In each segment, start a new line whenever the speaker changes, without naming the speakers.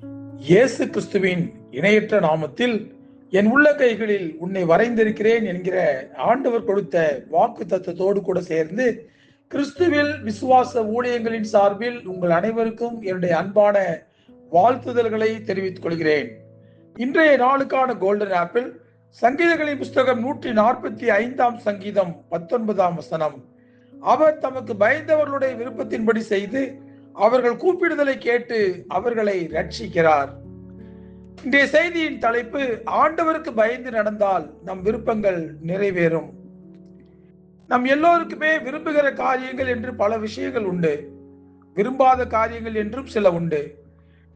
இயேசு கிறிஸ்துவின் இணையற்ற நாமத்தில் என் உள்ள கைகளில் உன்னை வரைந்திருக்கிறேன் என்கிற ஆண்டவர் கொடுத்த வாக்கு தத்தத்தோடு கூட சேர்ந்து கிறிஸ்துவில் விசுவாச ஊழியங்களின் சார்பில் உங்கள் அனைவருக்கும் என்னுடைய அன்பான வாழ்த்துதல்களை தெரிவித்துக் கொள்கிறேன். இன்றைய நாளுக்கான கோல்டன் ஆப்பிள் சங்கீதங்களின் புஸ்தகம் 145 சங்கீதம் 19 வசனம். அவர் தமக்கு பயந்தவர்களுடைய விருப்பத்தின்படி செய்து அவர்கள் கூப்பிடுதலை கேட்டு அவர்களை ரட்சிக்கிறார். இன்றைய செய்தியின் தலைப்பு, ஆண்டவருக்கு பயந்து நடந்தால் நம் விருப்பங்கள் நிறைவேறும். நம் எல்லோருக்குமே விரும்புகிற காரியங்கள் என்று பல விஷயங்கள் உண்டு, விரும்பாத காரியங்கள் என்றும் சில உண்டு.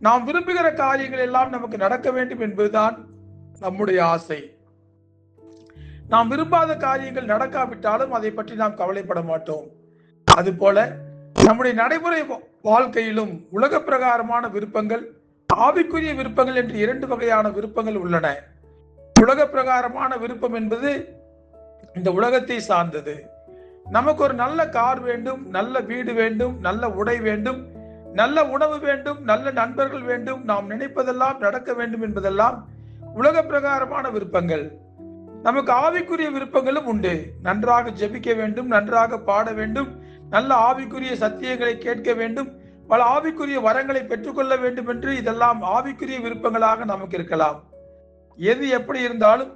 நாம் விரும்புகிற காரியங்கள் எல்லாம் நமக்கு நடக்க வேண்டும் என்பதுதான் நம்முடைய ஆசை. நாம் விரும்பாத காரியங்கள் நடக்காவிட்டாலும் அதை பற்றி நாம் கவலைப்பட மாட்டோம். அதுபோல நம்முடைய நடைமுறை வாழ்க்கையிலும் உலக பிரகாரமான விருப்பங்கள், ஆவிக்குரிய விருப்பங்கள் என்று 2 வகையான விருப்பங்கள் உள்ளன. உலக பிரகாரமான விருப்பம் என்பது இந்த உலகத்தை சார்ந்தது. நமக்கு ஒரு நல்ல கார் வேண்டும், நல்ல வீடு வேண்டும், நல்ல உடை வேண்டும், நல்ல உணவு வேண்டும், நல்ல நண்பர்கள் வேண்டும், நாம் நினைப்பதெல்லாம் நடக்க வேண்டும் என்பதெல்லாம் உலக பிரகாரமான விருப்பங்கள். நமக்கு ஆவிக்குரிய விருப்பங்களும் உண்டு. நன்றாக ஜெபிக்க வேண்டும், நன்றாக பாட வேண்டும், நல்ல ஆவிக்குரிய சத்தியங்களை கேட்க வேண்டும், பல ஆவிக்குரிய வரங்களை பெற்றுக்கொள்ள வேண்டும் என்று இதெல்லாம் ஆவிக்குரிய விருப்பங்களாக நமக்கு இருக்கலாம். எது எப்படி இருந்தாலும்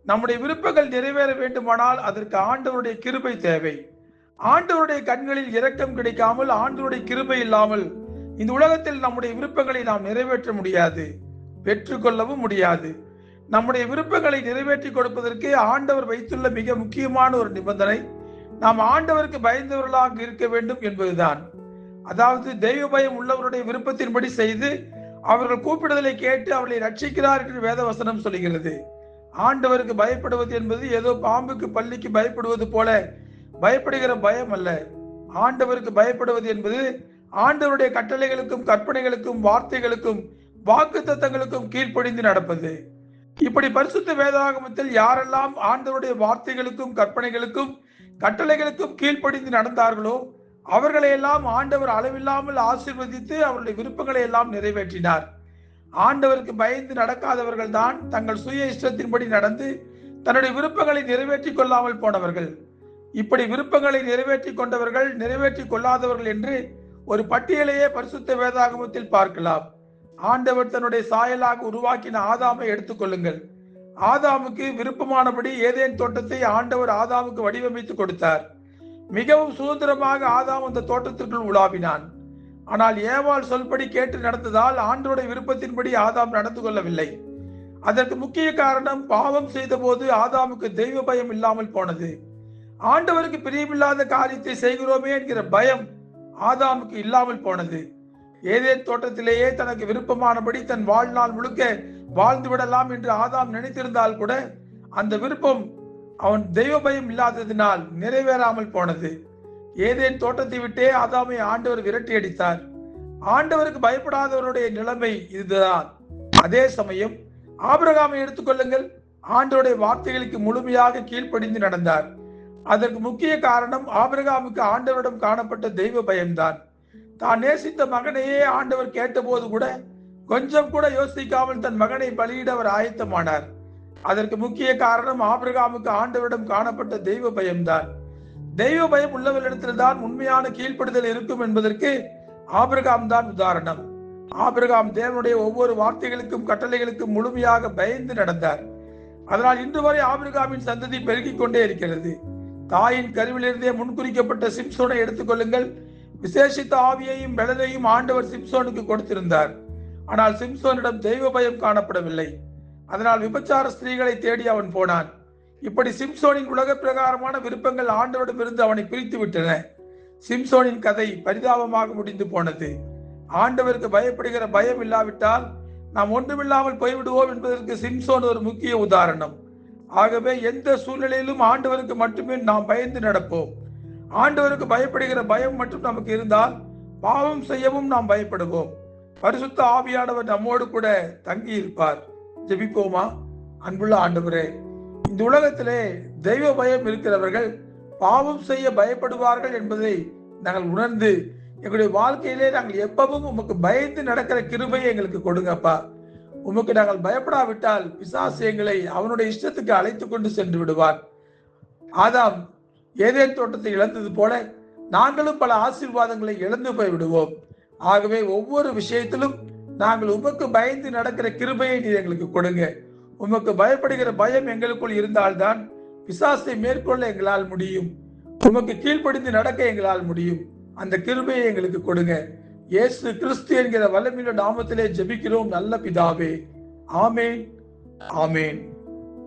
நம்முடைய விருப்பங்கள் நிறைவேற வேண்டுமானால் அதற்கு ஆண்டவருடைய கிருபை தேவை. ஆண்டவருடைய கண்களில் இரக்கம் கிடைக்காமல், ஆண்டவருடைய கிருபை இல்லாமல் இந்த உலகத்தில் நம்முடைய விருப்பங்களை நாம் நிறைவேற்ற முடியாது, பெற்றுக்கொள்ளவும் முடியாது. நம்முடைய விருப்பங்களை நிறைவேற்றி கொடுப்பதற்கு ஆண்டவர் வைத்துள்ள மிக முக்கியமான ஒரு நிபந்தனை, நாம் ஆண்டவருக்கு பயந்தவர்களாக இருக்க வேண்டும் என்பதுதான். அதாவது தெய்வ பயம் உள்ளவருடைய விருப்பத்தின்படி செய்து அவர்கள் கூப்பிடுதலை கேட்டு அவர்களை ரட்சிக்கிறார் என்று வேத வசனம் சொல்கிறது. ஆண்டவருக்கு பயப்படுவது என்பது ஏதோ பாம்புக்கு பள்ளிக்கு பயப்படுவது போல பயப்படுகிற பயம் அல்ல. ஆண்டவருக்கு பயப்படுவது என்பது ஆண்டவருடைய கட்டளைகளுக்கும் கற்பனைகளுக்கும் வார்த்தைகளுக்கும் வாக்குத்தத்தங்களுக்கும் கீழ்ப்படிந்து நடப்பது. இப்படி பரிசுத்த வேதாகமத்தில் யாரெல்லாம் ஆண்டவருடைய வார்த்தைகளுக்கும் கற்பனைகளுக்கும் கட்டளைகளுக்கும் கீழ்ப்படிந்து நடந்தார்களோ அவர்களை எல்லாம் ஆண்டவர் அளவில்லாமல் ஆசீர்வதித்து அவருடைய விருப்பங்களை எல்லாம் நிறைவேற்றினார். ஆண்டவருக்கு பயந்து நடக்காதவர்கள் தான் தங்கள் சுய இஷ்டத்தின்படி நடந்து தன்னுடைய விருப்பங்களை நிறைவேற்றி கொள்ளாமல் போனவர்கள். இப்படி விருப்பங்களை நிறைவேற்றி கொண்டவர்கள், நிறைவேற்றி கொள்ளாதவர்கள் என்று ஒரு பட்டியலையே பரிசுத்த வேதாகமத்தில் பார்க்கலாம். ஆண்டவர் தன்னுடைய சாயலாக உருவாக்கின ஆதாமை எடுத்துக்கொள்ளுங்கள். ஆதாமுக்கு விருப்பமானபடி ஏதேன் தோட்டத்தை ஆண்டவர் ஆதாமுக்கு வடிவமைத்து கொடுத்தார். மிகவும் சுதந்திரமாக ஆதாம் அந்த தோட்டத்திற்குள் உலாவினான். ஆனால் ஏவாள் சொல்படி கேட்டு நடந்ததால் ஆண்டவருடைய விருப்பத்தின்படி ஆதாம் நடந்து கொள்ளவில்லை. அதற்கு முக்கிய காரணம், பாவம் செய்த போது ஆதாமுக்கு தெய்வ பயம் இல்லாமல் போனது. ஆண்டவருக்கு பிரியமில்லாத காரியத்தை செய்கிறோமே என்கிற பயம் ஆதாமுக்கு இல்லாமல் போனது. ஏதேன் தோட்டத்திலேயே தனக்கு விருப்பமானபடி தன் வாழ்நாள் முழுக்க வாழ்ந்து விடலாம் என்று ஆதாம் நினைத்திருந்தால் கூட அந்த விருப்பம் அவன் தெய்வ பயம் இல்லாததினால் நிறைவேறாமல் போனது. ஏதேன் தோட்டத்தை விட்டே ஆதாமை ஆண்டவர் விரட்டி அடித்தார். ஆண்டவருக்கு பயப்படாதவருடைய நிலைமை இதுதான். அதே சமயம் ஆபிரகாமை எடுத்துக்கொள்ளுங்கள். ஆண்டவருடைய வார்த்தைகளுக்கு முழுமையாக கீழ்ப்படிந்து நடந்தார். அதற்கு முக்கிய காரணம் ஆபிரகாமுக்கு ஆண்டவரிடம் காணப்பட்ட தெய்வ பயம்தான். தான் நேசித்த மகனையே ஆண்டவர் கேட்டபோது கூட கொஞ்சம் கூட யோசிக்காமல் தன் மகனை பலியிட அவர் ஆயத்தமானார். அதற்கு முக்கிய காரணம் ஆபிரகாமுக்கு ஆண்டவரிடம் காணப்பட்ட தெய்வ பயம்தான். தெய்வ பயம் உள்ளவர்களிடத்தில்தான் உண்மையான கீழ்ப்படுதல் இருக்கும் என்பதற்கு ஆபிரகாம் தான் உதாரணம். ஆபிரகாம் தேவனுடைய ஒவ்வொரு வார்த்தைகளுக்கும் கட்டளைகளுக்கும் முழுமையாக பயந்து நடந்தார். அதனால் இன்று வரை ஆபிரகாமின் சந்ததி பெருகிக் கொண்டே இருக்கிறது. தாயின் கருவிலிருந்தே முன்குறிக்கப்பட்ட சிம்சோனை எடுத்துக்கொள்ளுங்கள். விசேஷித்த ஆவியையும் பலனையும் ஆண்டவர் சிம்சோனுக்கு கொடுத்திருந்தார். ஆனால் சிம்சோனிடம் தெய்வ பயம் காணப்படவில்லை. அதனால் விபச்சார ஸ்திரீகளை தேடி அவன் போனான். இப்படி சிம்சோனின் உலக பிரகாரமான விருப்பங்கள் ஆண்டவரிடம் இருந்து அவனை பிரித்து விட்டன. சிம்சோனின் கதை பரிதாபமாக முடிந்து போனது. ஆண்டவருக்கு பயப்படுகிற பயம் இல்லாவிட்டால் நாம் ஒன்றுமில்லாமல் போய்விடுவோம் என்பதற்கு சிம்சோன் ஒரு முக்கிய உதாரணம். ஆகவே எந்த சூழ்நிலையிலும் ஆண்டவருக்கு மட்டுமே நாம் பயந்து நடப்போம். ஆண்டவருக்கு பயப்படுகிற பயம் மட்டும் நமக்கு இருந்தால் பாவம் செய்யவும் நாம் பயப்படுவோம். பரிசுத்த ஆவியானவர் நம்மோடு கூட தங்கி இருப்பார். ஜெபிப்போமா? அன்புள்ள ஆண்டவரே, இந்த உலகத்திலே தெய்வ பயம் இருக்கிறவர்கள் பாவம் செய்ய பயப்படுவார்கள் என்பதை நாங்கள் உணர்ந்து எங்களுடைய வாழ்க்கையிலே நாங்கள் எப்பவும் உமக்கு பயந்து நடக்கிற கிருபையை எங்களுக்கு கொடுங்கப்பா. உமக்கு நாங்கள் பயப்படாவிட்டால் பிசாசு எங்களை அவனுடைய இஷ்டத்துக்கு அழைத்து கொண்டு சென்று விடுவான். ஆதாம் ஏதேன் தோட்டத்தை இழந்தது போல நாங்களும் பல ஆசீர்வாதங்களை இழந்து போய் விடுவோம். ஆகவே ஒவ்வொரு விஷயத்திலும் நாங்கள் உமக்கு பயந்து நடக்கிற கிருபையை நீர் எங்களுக்கு கொடுங்க. உமக்கு பயப்படுகிற பயம் எங்களுக்குள் இருந்தால்தான் பிசாசை மேற்கொள்ள எங்களால் முடியும். உமக்கு கீழ்ப்படிந்து நடக்க எங்களால் முடியும். அந்த கிருபையை எங்களுக்கு கொடுங்க. இயேசு கிறிஸ்து என்கிற வல்லமையுள்ள நாமத்திலே ஜெபிக்கிறோம் நல்ல பிதாவே. ஆமேன், ஆமேன்.